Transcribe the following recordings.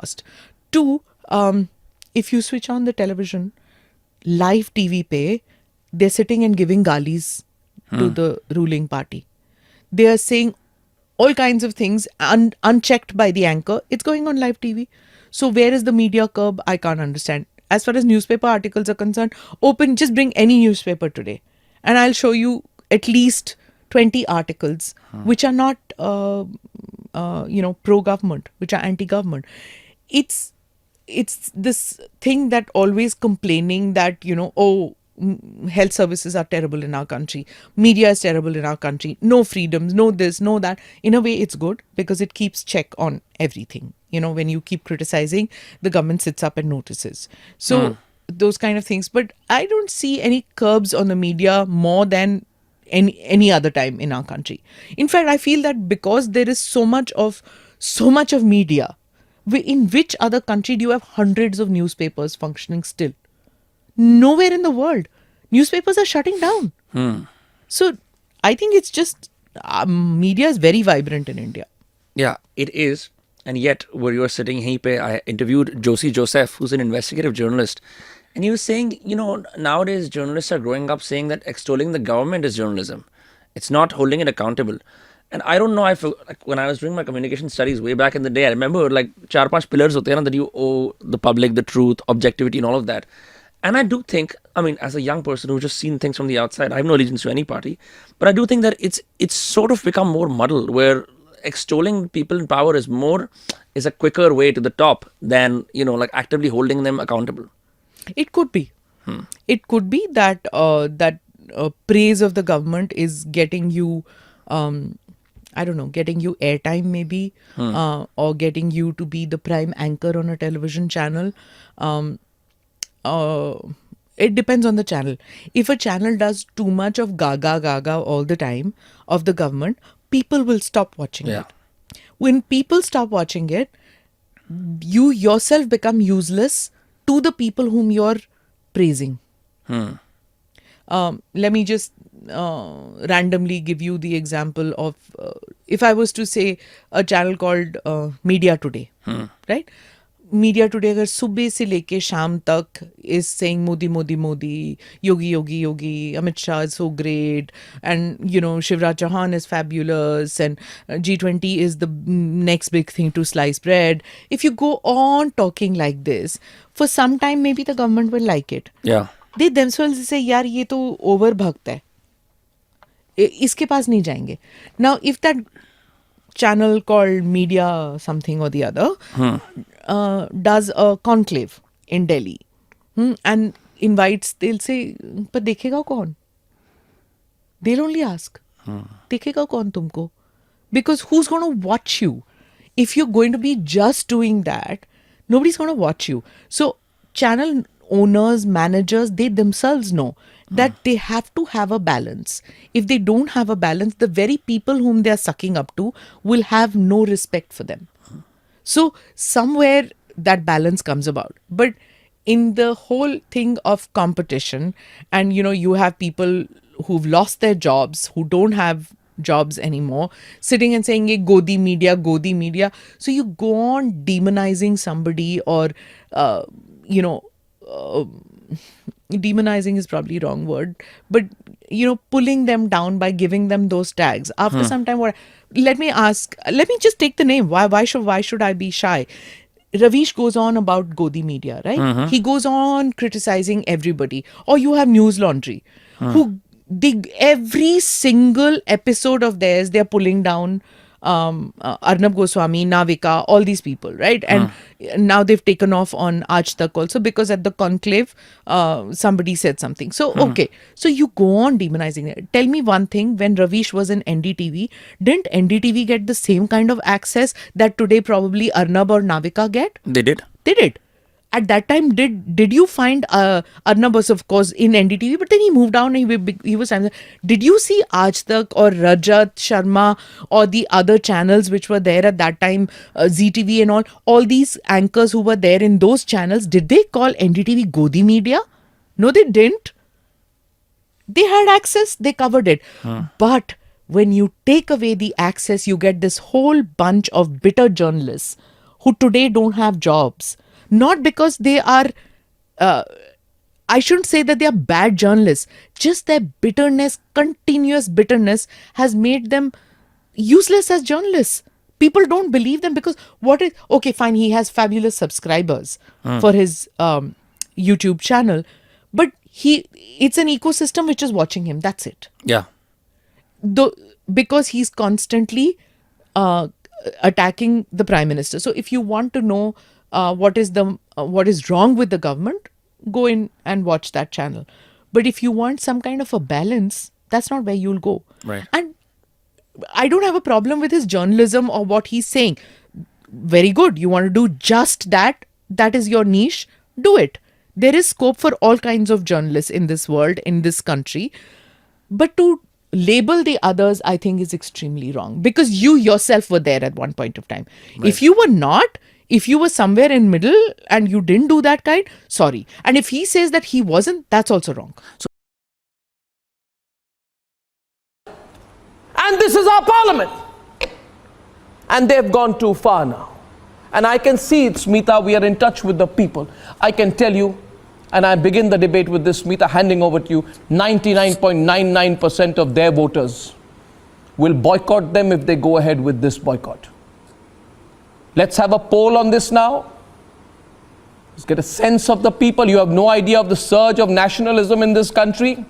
cost. Two, if you switch on the television, live TV pe, they're sitting and giving galis to the ruling party. They are saying all kinds of things unchecked by the anchor. It's going on live TV. So where is the media curb? I can't understand. As far as newspaper articles are concerned, just bring any newspaper today, and I'll show you at least 20 articles which are not, pro-government, which are anti-government. It's this thing that always complaining that, health services are terrible in our country, media is terrible in our country, no freedoms, no this, no that. In a way, it's good because it keeps check on everything. When you keep criticizing, the government sits up and notices. So those kind of things. But I don't see any curbs on the media more than any other time in our country. In fact, I feel that because there is so much of media, in which other country do you have hundreds of newspapers functioning still? Nowhere in the world. Newspapers are shutting down. So I think it's just media is very vibrant in India. Yeah, it is. And yet, where you were sitting here, I interviewed Josie Joseph, who's an investigative journalist. And he was saying, nowadays journalists are growing up saying that extolling the government is journalism. It's not holding it accountable. And I don't know, when I was doing my communication studies way back in the day, I remember like 4-5 pillars hote hain na, that you owe the public, the truth, objectivity and all of that. And I do think, as a young person who's just seen things from the outside, I have no allegiance to any party, but I do think that it's sort of become more muddled, where extolling people in power is a quicker way to the top than, actively holding them accountable. It could be. It could be that praise of the government is getting you, getting you airtime maybe, or getting you to be the prime anchor on a television channel. It depends on the channel. If a channel does too much of gaga all the time of the government, people will stop watching it. When people stop watching it, you yourself become useless to the people whom you're praising. Let me just randomly give you the example of, if I was to say a channel called Media Today, right? Media Today agar subah se leke sham tak is saying Modi, Modi, Modi, Yogi, Yogi, Yogi, Amit Shah is so great, and Shivraj Chauhan is fabulous, and G20 is the next big thing to slice bread. If you go on talking like this for some time, maybe the government will like it. Yeah. They themselves say, yaar ye to over bhakt hai, iske paas nahi jayenge. Now if that channel called Media something or the other does a conclave in Delhi and invites, they'll say, पर देखेगा कौन? They'll only ask, देखेगा कौन तुमको? Because who's going to watch you? If you're going to be just doing that, nobody's going to watch you. So channel owners, managers, they themselves know that they have to have a balance. If they don't have a balance, the very people whom they are sucking up to will have no respect for them. So somewhere that balance comes about. But in the whole thing of competition, and you have people who've lost their jobs, who don't have jobs anymore, sitting and saying, hey, GODI media, GODI media. So you go on demonizing somebody, or, demonizing is probably wrong word, but, pulling them down by giving them those tags. After some time, let me just take the name. Why should I be shy? Ravish goes on about GODI media, right? He goes on criticizing everybody. Or you have News Laundry, who every single episode of theirs, they're pulling down Arnab Goswami, Navika, all these people, right? And now they've taken off on Aaj Tak also, because at the conclave, somebody said something. So, okay. So you go on demonizing it. Tell me one thing, when Ravish was in NDTV, didn't NDTV get the same kind of access that today probably Arnab or Navika get? They did. They did. At that time, did you find Arnab was, of course, in NDTV, but then he moved down and he was... Did you see Aaj Tak or Rajat Sharma or the other channels which were there at that time, ZTV and all these anchors who were there in those channels, did they call NDTV GODI media? No, they didn't. They had access, they covered it. But when you take away the access, you get this whole bunch of bitter journalists who today don't have jobs, not because they are, I shouldn't say that they are bad journalists, just their bitterness, continuous bitterness has made them useless as journalists. People don't believe them because okay, fine, he has fabulous subscribers for his YouTube channel, but it's an ecosystem which is watching him. That's it. Yeah. Because he's constantly attacking the prime minister. So if you want to know what is wrong with the government, go in and watch that channel. But if you want some kind of a balance, that's not where you'll go. Right. And I don't have a problem with his journalism or what he's saying. Very good. You want to do just that. That is your niche. Do it. There is scope for all kinds of journalists in this world, in this country. But to label the others, I think, is extremely wrong, because you yourself were there at one point of time. Right. If you were not, if you were somewhere in middle and you didn't do that kind, sorry. And if he says that he wasn't, that's also wrong. And this is our parliament. And they've gone too far now. And I can see it, Smita, we are in touch with the people. I can tell you, and I begin the debate with this, Smita, handing over to you, 99.99% of their voters will boycott them if they go ahead with this boycott. Let's have a poll on this now. Let's get a sense of the people. You have no idea of the surge of nationalism in this country.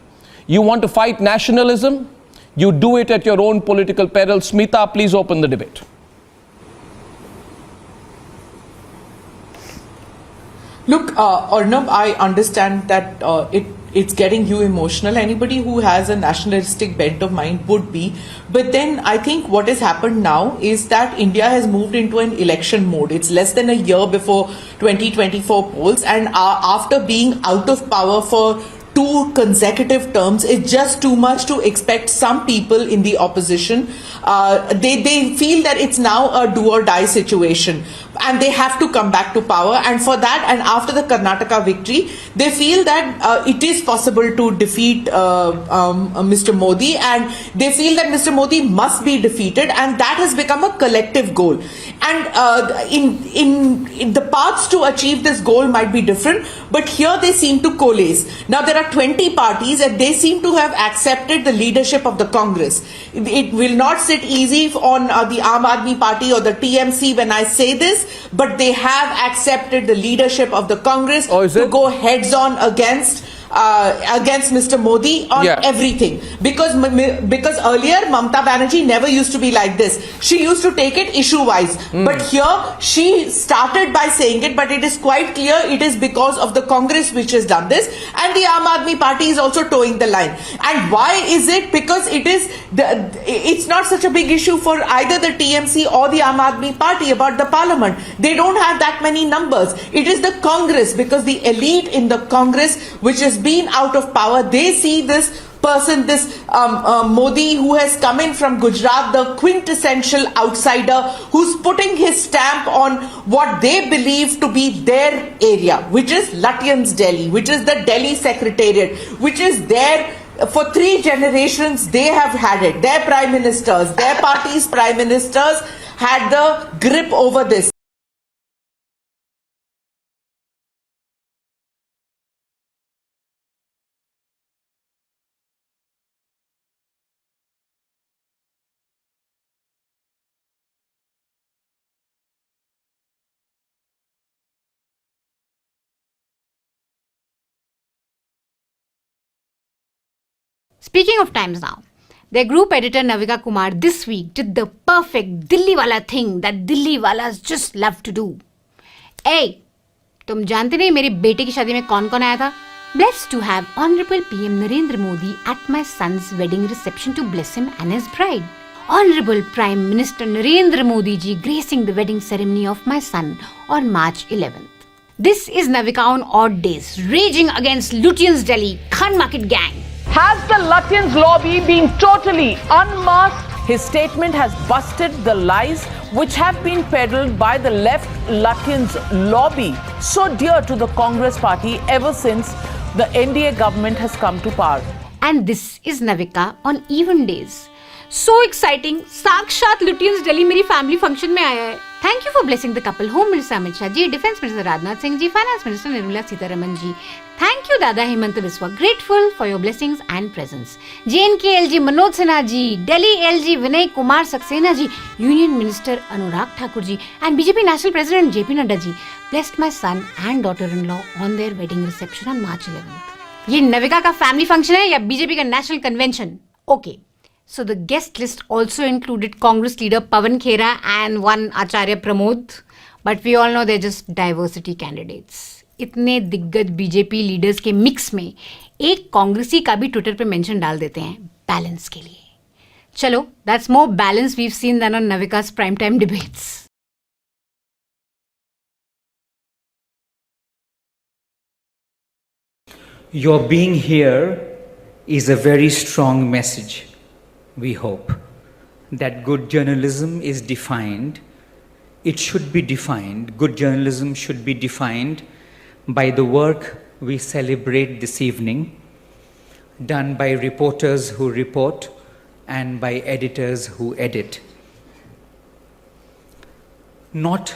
You want to fight nationalism? You do it at your own political peril. Smita, please open the debate. Look, Arnab, I understand that it's getting you emotional. Anybody who has a nationalistic bent of mind would be. But then I think what has happened now is that India has moved into an election mode. It's less than a year before 2024 polls. And after being out of power for 2 consecutive terms, it's just too much to expect some people in the opposition. They feel that it's now a do or die situation and they have to come back to power. And for that, and after the Karnataka victory, they feel that it is possible to defeat Mr. Modi, and they feel that Mr. Modi must be defeated, and that has become a collective goal. And in the paths to achieve this goal might be different, but here they seem to coalesce. Now there are 20 parties and they seem to have accepted the leadership of the Congress. It will not sit easy on the Aam Aadmi Party or the TMC when I say this, but they have accepted the leadership of the Congress to go heads on against Mr. Modi on everything. Because earlier Mamata Banerjee never used to be like this. She used to take it issue-wise. But here she started by saying it, but it is quite clear it is because of the Congress which has done this. And the Aam Aadmi Party is also towing the line. And why is it? Because it's not such a big issue for either the TMC or the Aam Aadmi Party about the parliament. They don't have that many numbers. It is the Congress, because the elite in the Congress, which has been out of power, they see this person, this Modi, who has come in from Gujarat, the quintessential outsider, who's putting his stamp on what they believe to be their area, which is Lutyens Delhi, which is the Delhi Secretariat, which is there for 3 generations. They have had it. Their prime ministers, their party's prime ministers had the grip over this. Speaking of times now, their group editor Navika Kumar this week did the perfect Dilli wala thing that Dilli walas just love to do. Hey, तुम जानते नहीं मेरी बेटे की शादी में कौन-कौन आया था? Blessed to have Honorable PM Narendra Modi at my son's wedding reception to bless him and his bride. Honorable Prime Minister Narendra Modi ji gracing the wedding ceremony of my son on March 11th. This is Navika on odd days, raging against Lutyens Delhi Khan Market gang. Has the Lutyens lobby been totally unmasked? His statement has busted the lies which have been peddled by the left Lutyens lobby, so dear to the Congress party ever since the NDA government has come to power. And this is Navika on even days. So exciting! साक्षात Lutyens Delhi मेरी family function में आया है. Thank you for blessing the couple. Home Minister Amit Shah ji, Defence Minister Rajnath Singh ji, Finance Minister Nirmala Sitharaman ji. Thank you Dada Hemant Biswa. Grateful for your blessings and presence. JNK LG Manoj Sinha ji, Delhi LG Vinay Kumar Saxena ji, Union Minister Anurag Thakur ji, and BJP National President JP Nadda ji blessed my son and daughter-in-law on their wedding reception on March 11th. ये नविका का family function है या BJP का national convention? Okay. So the guest list also included Congress leader Pawan Khera and one Acharya Pramod. But we all know they're just diversity candidates. इतने दिग्गज BJP leaders के mix में एक कांग्रेसी का भी ट्विटर पे मेंशन डाल देते हैं बैलेंस के लिए. चलो, that's more balance we've seen than on Navika's primetime debates. Your being here is a very strong message. We hope that good journalism is defined. It should be defined. Good journalism should be defined by the work we celebrate this evening, done by reporters who report and by editors who edit. Not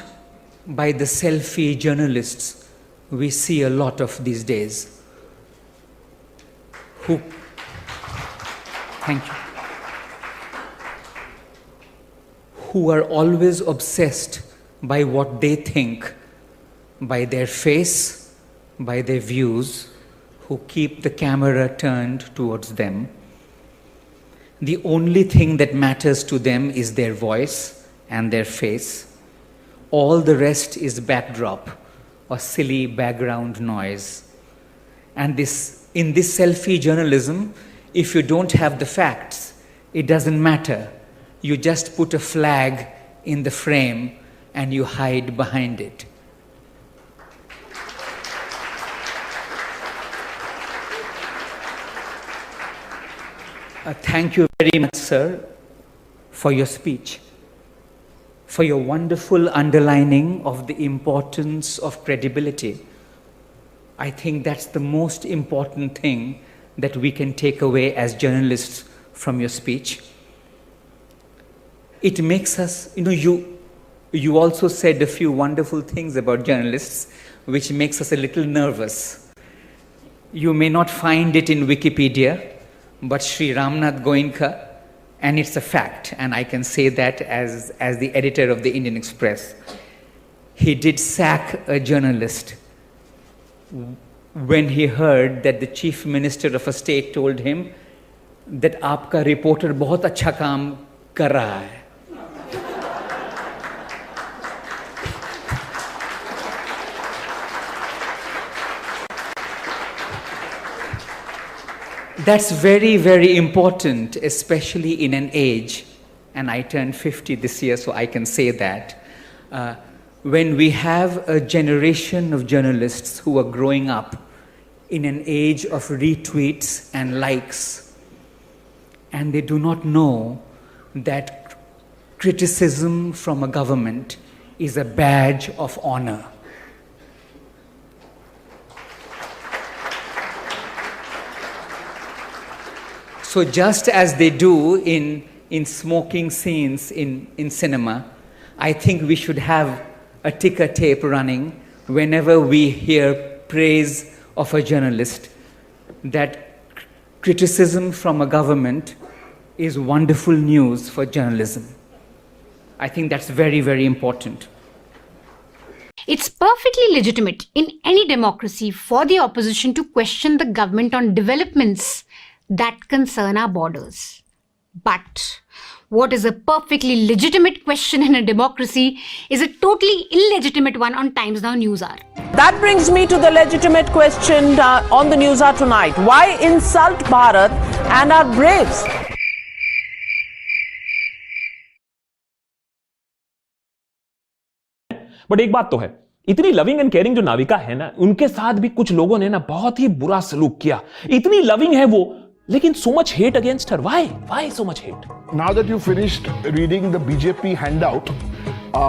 by the selfie journalists we see a lot of these days. Thank you. Who are always obsessed by what they think, by their face, by their views, who keep the camera turned towards them. The only thing that matters to them is their voice and their face. All the rest is backdrop or silly background noise. And in this selfie journalism, if you don't have the facts, it doesn't matter. You just put a flag in the frame and you hide behind it. Thank you very much, sir, for your speech, for your wonderful underlining of the importance of credibility. I think that's the most important thing that we can take away as journalists from your speech. It makes us, you also said a few wonderful things about journalists, which makes us a little nervous. You may not find it in Wikipedia, but Sri Ramnath Goenka, and it's a fact, and I can say that as the editor of the Indian Express, he did sack a journalist when he heard that the chief minister of a state told him that आपका reporter बहुत अच्छा काम कर रहा है. That's very, very important, especially in an age, and I turned 50 this year, so I can say that, when we have a generation of journalists who are growing up in an age of retweets and likes, and they do not know that criticism from a government is a badge of honor. So just as they do in smoking scenes in cinema, I think we should have a ticker tape running whenever we hear praise of a journalist, that criticism from a government is wonderful news for journalism. I think that's very, very important. It's perfectly legitimate in any democracy for the opposition to question the government on developments that concern our borders. But what is a perfectly legitimate question in a democracy is a totally illegitimate one on Times Now News Hour. That brings me to the legitimate question on the News Hour tonight. Why insult Bharat and our braves? But एक बात तो है, इतनी loving and caring जो नाविका है ना, उनके साथ भी कुछ लोगों ने ना बहुत ही बुरा सलूक किया. इतनी लविंग है वो, लेकिन so much hate against her. Why so much hate? Now that you finished reading the BJP handout,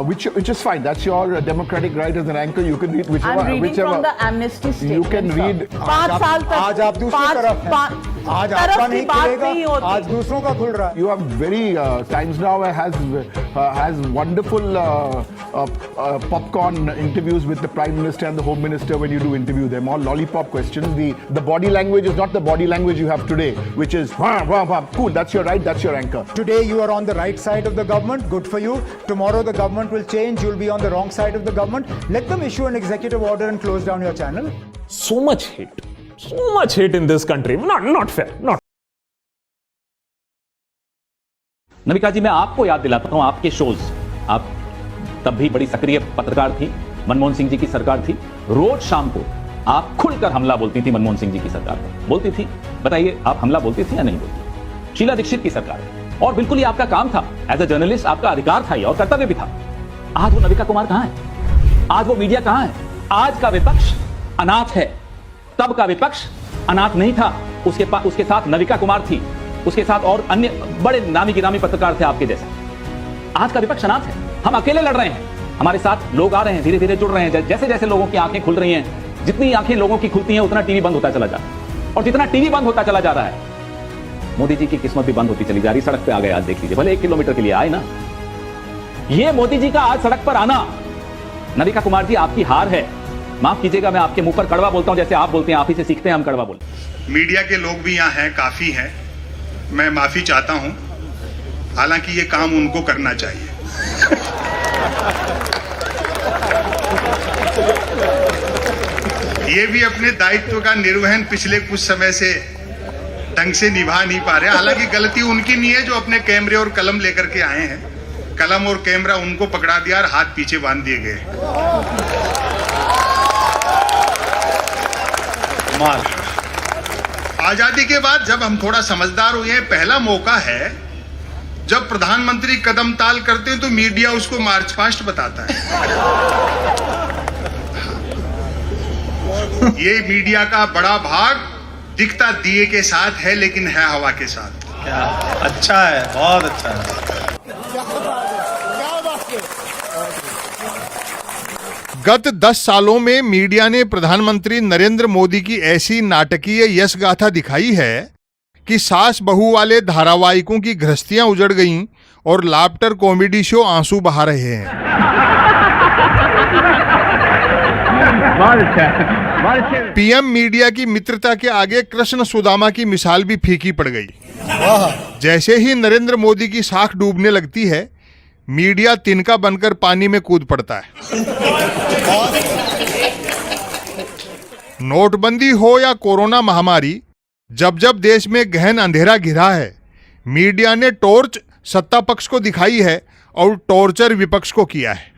which is fine. That's your democratic right as an anchor. You can read whichever. I'm reading whichever. from the amnesty statement. You can read. 5 साल तक. आज आप दूसरी तरफ हैं. आज तरफ आपका की नहीं बात नहीं खुलेगा, होती। आज दूसरों का खुल रहा है। You are very Times Now has wonderful popcorn interviews with the Prime Minister and the Home Minister when you do interview them. All lollipop questions. The body language is not the body language you have today, which is wah, wah, wah. Cool. That's your right. That's your anchor. Today you are on the right side of the government. Good for you. Tomorrow the government will change. You'll be on the wrong side of the government. Let them issue an executive order and close down your channel. So much hate in this country. Not fair. Not. Navika जी, मैं आपको याद दिलाता हूं आपके shows, आप तब भी बड़ी सक्रिय पत्रकार थी, मनमोहन सिंह जी की सरकार थी, रोज शाम को आप खुलकर हमला बोलती थी मनमोहन सिंह जी की सरकार पर। बोलती थी, बताइए आप हमला बोलती थी या नहीं बोलती? शीला दीक्षित की सरकार है और बिल्कुल ही आपका काम था, एज अ जर्नलिस्ट आपका अधिकार था और कर्तव्य भी था। आज वो नविका कुमार कहां है? आज वो मीडिया कहां है? आज का विपक्ष अनाथ है, तब का विपक्ष अनाथ नहीं था। उसके साथ नविका कुमार थी, उसके साथ और अन्य बड़े नामी गिरामी पत्रकार थे आपके जैसे। आज का विपक्ष अनाथ है, हम अकेले लड़ रहे हैं, हमारे साथ लोग आ रहे हैं, धीरे धीरे जुड़ रहे हैं। जैसे जैसे लोगों की आंखें खुल रही हैं, जितनी आंखें लोगों की खुलती हैं उतना टीवी बंद होता चला जा रहा है, और जितना टीवी बंद होता चला जा रहा है, मोदी जी की किस्मत भी बंद होती चली जा रही। सड़क पे आ गए, आज देख लीजिए, भले 1 किलोमीटर के लिए आए ना। ये मोदी जी का आज सड़क पर आना, नविका कुमार जी आपकी हार है। माफ कीजिएगा, मैं आपके मुंह पर कड़वा बोलता हूं, जैसे आप बोलते हैं, आप ही से सीखते हैं हम कड़वा बोलते। मीडिया के लोग भी यहाँ हैं, काफी हैं, मैं माफी चाहता हूं, हालांकि ये काम उनको करना चाहिए। ये भी अपने दायित्व का निर्वहन पिछले कुछ समय से ढंग से निभा नहीं पा रहे। हालांकि गलती उनकी नहीं है जो अपने कैमरे और कलम लेकर के आए हैं, कलम और कैमरा उनको पकड़ा दिया और हाथ पीछे बांध दिए गए। आजादी के बाद जब हम थोड़ा समझदार हुए हैं, पहला मौका है जब प्रधानमंत्री कदम ताल करते हैं तो मीडिया उसको मार्च पास्ट बताता है। ये मीडिया का बड़ा भाग दिखता दिए के साथ है, लेकिन है हवा के साथ। क्या अच्छा है, बहुत अच्छा है। गत 10 सालों में मीडिया ने प्रधानमंत्री नरेंद्र मोदी की ऐसी नाटकीय यश गाथा दिखाई है कि सास बहू वाले धारावाहिकों की गृहस्थियां उजड़ गईं और लाफ्टर कॉमेडी शो आंसू बहा रहे हैं। पीएम मीडिया की मित्रता के आगे कृष्ण सुदामा की मिसाल भी फीकी पड़ गई। जैसे ही नरेंद्र मोदी की साख डूबने लगती है, मीडिया तिनका बनकर पानी में कूद पड़ता है। नोटबंदी हो या कोरोना महामारी, जब जब देश में गहन अंधेरा घिरा है, मीडिया ने टॉर्च सत्ता पक्ष को दिखाई है और टॉर्चर विपक्ष को किया है।